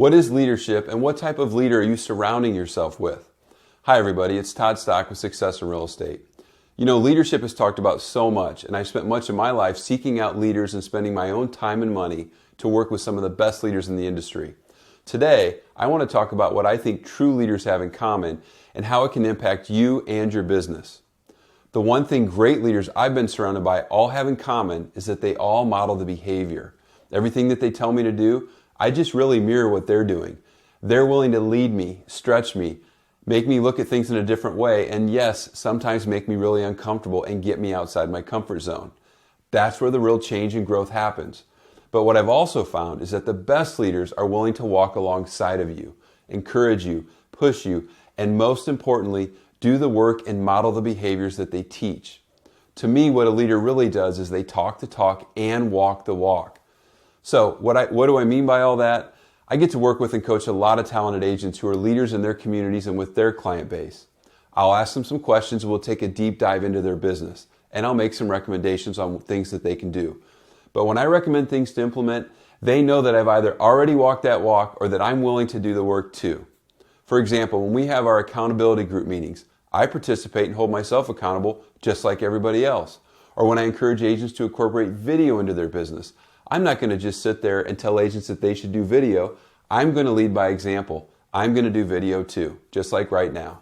What is leadership, and what type of leader are you surrounding yourself with? Hi everybody, it's Todd Stock with Success in Real Estate. You know, leadership is talked about so much, and I've spent much of my life seeking out leaders and spending my own time and money to work with some of the best leaders in the industry. Today, I want to talk about what I think true leaders have in common and how it can impact you and your business. The one thing great leaders I've been surrounded by all have in common is that they all model the behavior. Everything that they tell me to do, I just really mirror what they're doing. They're willing to lead me, stretch me, make me look at things in a different way, and yes, sometimes make me really uncomfortable and get me outside my comfort zone. That's where the real change and growth happens. But what I've also found is that the best leaders are willing to walk alongside of you, encourage you, push you, and most importantly, do the work and model the behaviors that they teach. To me, what a leader really does is they talk the talk and walk the walk. So what do I mean by all that? I get to work with and coach a lot of talented agents who are leaders in their communities and with their client base. I'll ask them some questions and we'll take a deep dive into their business, and I'll make some recommendations on things that they can do. But when I recommend things to implement, they know that I've either already walked that walk or that I'm willing to do the work too. For example, when we have our accountability group meetings, I participate and hold myself accountable just like everybody else. Or when I encourage agents to incorporate video into their business, I'm not going to just sit there and tell agents that they should do video. I'm going to lead by example. I'm going to do video too, just like right now.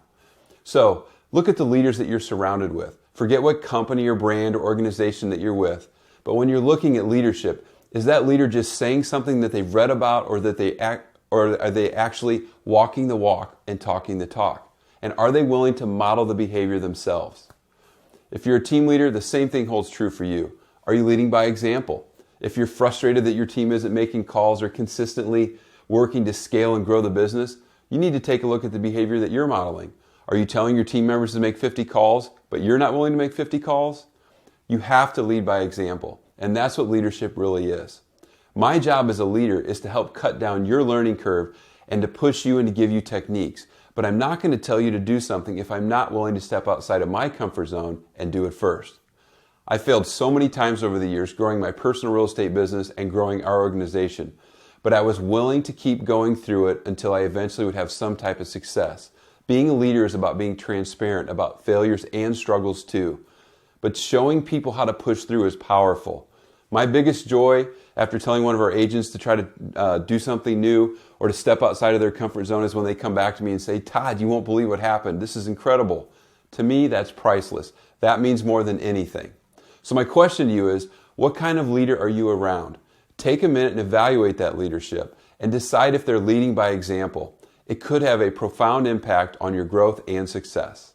So look at the leaders that you're surrounded with. Forget what company or brand or organization that you're with. But when you're looking at leadership, is that leader just saying something that they've read about, or are they actually walking the walk and talking the talk? And are they willing to model the behavior themselves? If you're a team leader, the same thing holds true for you. Are you leading by example? If you're frustrated that your team isn't making calls or consistently working to scale and grow the business, you need to take a look at the behavior that you're modeling. Are you telling your team members to make 50 calls, but you're not willing to make 50 calls? You have to lead by example, and that's what leadership really is. My job as a leader is to help cut down your learning curve and to push you and to give you techniques, but I'm not going to tell you to do something if I'm not willing to step outside of my comfort zone and do it first. I failed so many times over the years growing my personal real estate business and growing our organization, but I was willing to keep going through it until I eventually would have some type of success. Being a leader is about being transparent about failures and struggles too, but showing people how to push through is powerful. My biggest joy after telling one of our agents to try to do something new or to step outside of their comfort zone is when they come back to me and say, "Todd, you won't believe what happened. This is incredible." To me, that's priceless. That means more than anything. So my question to you is, what kind of leader are you around? Take a minute and evaluate that leadership and decide if they're leading by example. It could have a profound impact on your growth and success.